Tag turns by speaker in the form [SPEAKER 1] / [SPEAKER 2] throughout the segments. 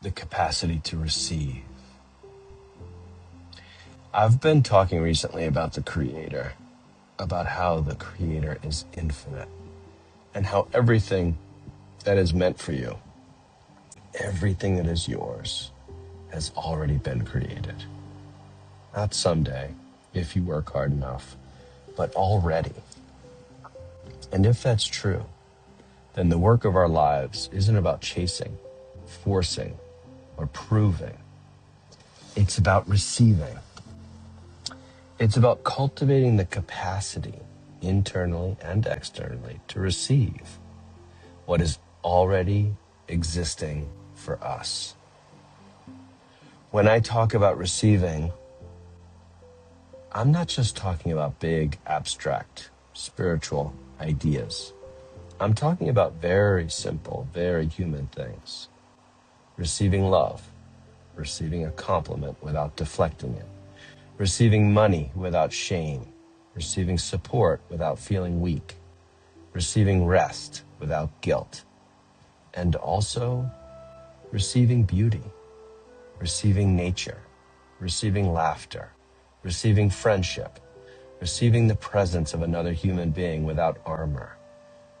[SPEAKER 1] the capacity to receive. I've been talking recently about the Creator, about how the Creator is infinite, and how everything that is meant for you, everything that is yours, has already been created. Not someday, if you work hard enough, but already. And if that's true, then the work of our lives isn't about chasing, forcing, or proving. It's about receiving. It's about cultivating the capacity, internally and externally, to receive what is already existing for us. When I talk about receiving, I'm not just talking about big, abstract, spiritual ideas. I'm talking about very simple, very human things. Receiving love, receiving a compliment without deflecting it, receiving money without shame, receiving support without feeling weak, receiving rest without guilt, and also receiving beauty, receiving nature, receiving laughter, receiving friendship, receiving the presence of another human being without armor,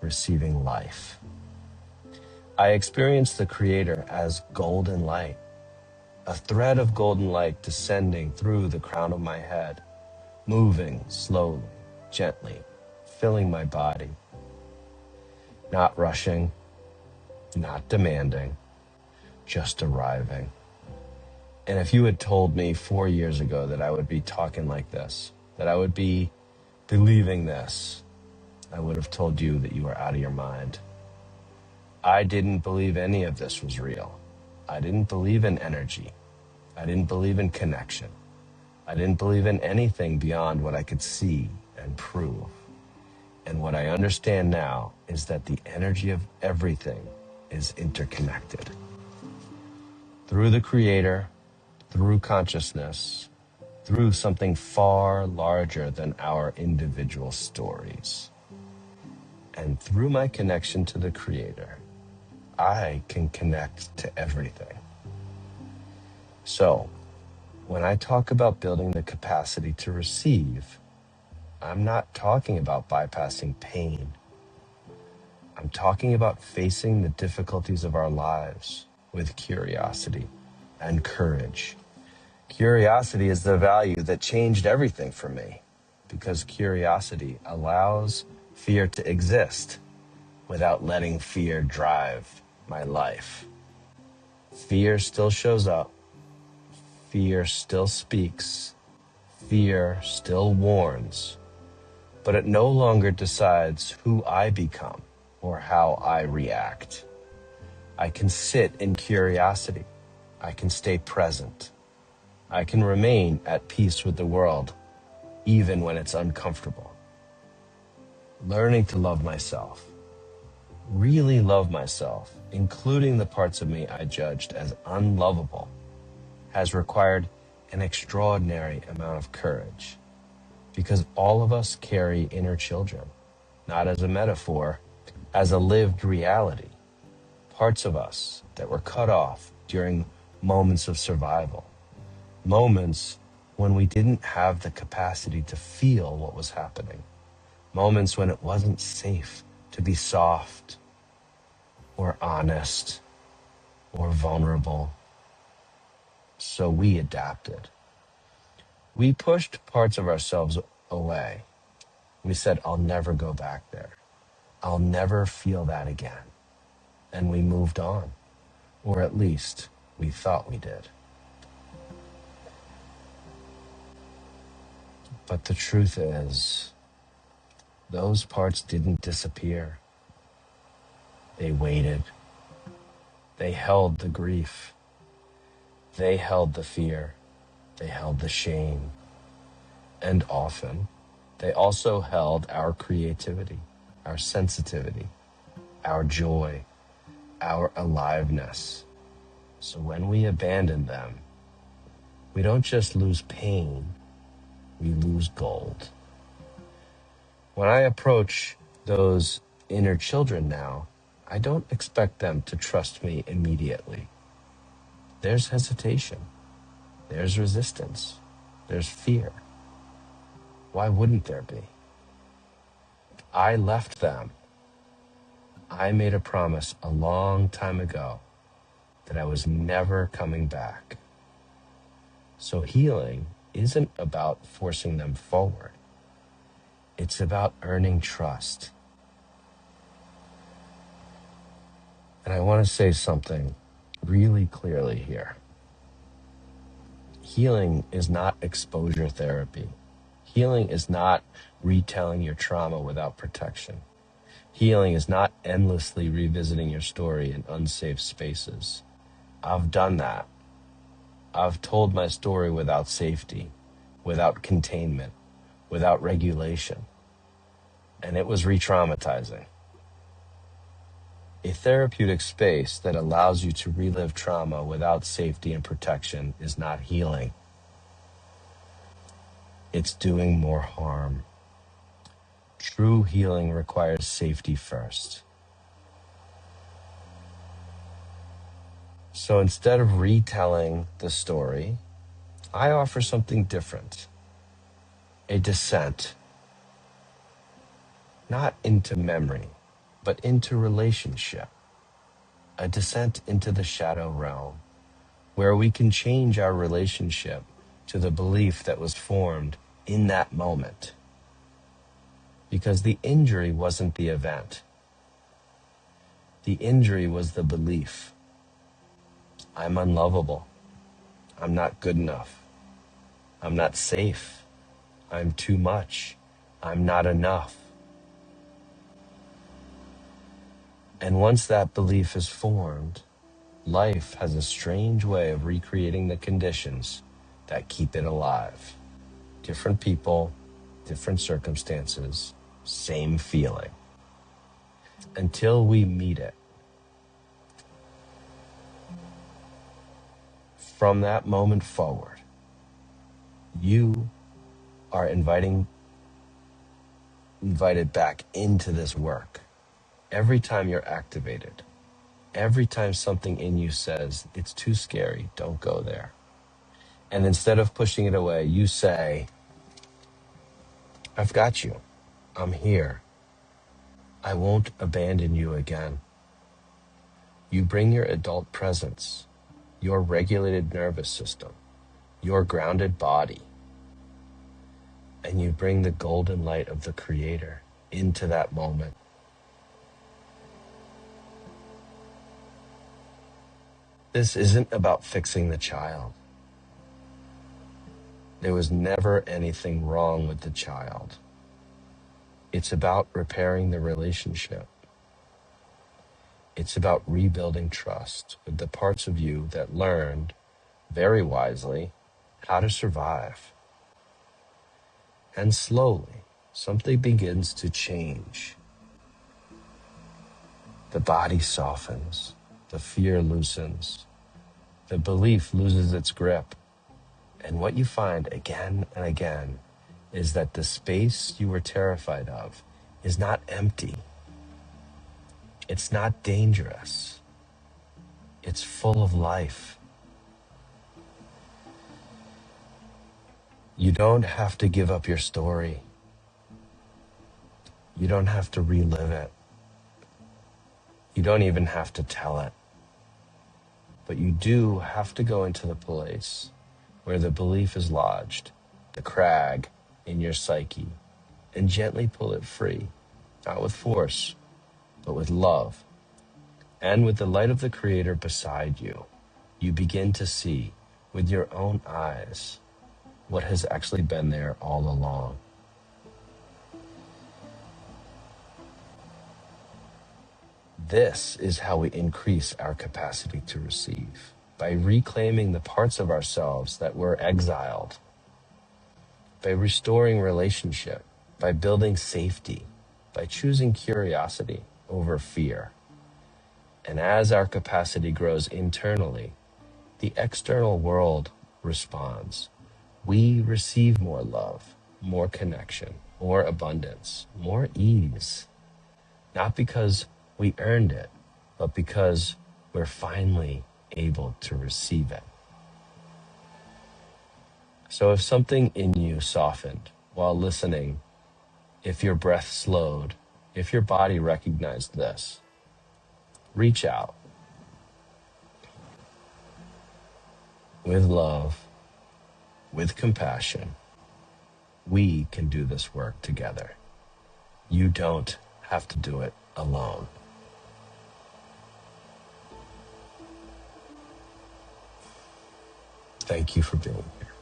[SPEAKER 1] receiving life. I experience the Creator as golden light, a thread of golden light descending through the crown of my head, moving slowly, gently, filling my body, not rushing, not demanding, just arriving. And if you had told me 4 years ago that I would be talking like this, that I would be believing this, I would have told you that you were out of your mind. I didn't believe any of this was real. I didn't believe in energy. I didn't believe in connection. I didn't believe in anything beyond what I could see and prove. And what I understand now is that the energy of everything is interconnected. Through the Creator, through consciousness, through something far larger than our individual stories. And through my connection to the Creator, I can connect to everything. So, when I talk about building the capacity to receive, I'm not talking about bypassing pain. I'm talking about facing the difficulties of our lives with curiosity and courage. Curiosity is the value that changed everything for me, because curiosity allows fear to exist without letting fear drive my life. Fear still shows up. Fear still speaks. Fear still warns. But it no longer decides who I become or how I react. I can sit in curiosity. I can stay present. I can remain at peace with the world, even when it's uncomfortable. Learning to love myself, really love myself, including the parts of me I judged as unlovable, has required an extraordinary amount of courage, because all of us carry inner children, not as a metaphor, as a lived reality, parts of us that were cut off during moments of survival, moments when we didn't have the capacity to feel what was happening, moments when it wasn't safe to be soft or honest or vulnerable. So we adapted. We pushed parts of ourselves away. We said, I'll never go back there. I'll never feel that again. And we moved on, or at least we thought we did. But the truth is, those parts didn't disappear. They waited. They held the grief. They held the fear. They held the shame. And often, they also held our creativity, our sensitivity, our joy, our aliveness. So when we abandon them, we don't just lose pain, we lose gold. When I approach those inner children now, I don't expect them to trust me immediately. there's hesitation, there's resistance, there's fear. Why wouldn't there be? I left them. I made a promise a long time ago that I was never coming back. So healing isn't about forcing them forward. It's about earning trust. And I want to say something really clearly here. Healing is not exposure therapy. Healing is not retelling your trauma without protection. Healing is not endlessly revisiting your story in unsafe spaces. I've done that. I've told my story without safety, without containment, without regulation. And it was re-traumatizing. A therapeutic space that allows you to relive trauma without safety and protection is not healing. It's doing more harm. True healing requires safety first. So instead of retelling the story, I offer something different. A descent, not into memory, but into relationship. A descent into the shadow realm, where we can change our relationship to the belief that was formed in that moment. Because the injury wasn't the event. The injury was the belief. I'm unlovable. I'm not good enough. I'm not safe. I'm too much. I'm not enough. And once that belief is formed, life has a strange way of recreating the conditions that keep it alive. Different people, different circumstances, same feeling. Until we meet it. From that moment forward, you are invited back into this work. Every time you're activated, every time something in you says, it's too scary, don't go there. And instead of pushing it away, you say, I've got you. I'm here. I won't abandon you again. You bring your adult presence, your regulated nervous system, your grounded body, and you bring the golden light of the Creator into that moment. This isn't about fixing the child. There was never anything wrong with the child. It's about repairing the relationship. It's about rebuilding trust with the parts of you that learned, very wisely, how to survive. And slowly, something begins to change. The body softens, the fear loosens, the belief loses its grip. And what you find again and again is that the space you were terrified of is not empty. It's not dangerous. It's full of life. You don't have to give up your story. You don't have to relive it. You don't even have to tell it. But you do have to go into the place where the belief is lodged, the crag in your psyche, and gently pull it free, not with force, but with love. And with the light of the Creator beside you, you begin to see with your own eyes what has actually been there all along. This is how we increase our capacity to receive, by reclaiming the parts of ourselves that were exiled, by restoring relationship, by building safety, by choosing curiosity over fear. And as our capacity grows internally, the external world responds. We receive more love, more connection, more abundance, more ease. Not because we earned it, but because we're finally able to receive it. So if something in you softened while listening, if your breath slowed, if your body recognized this, reach out with love, with compassion. We can do this work together. You don't have to do it alone. Thank you for being here.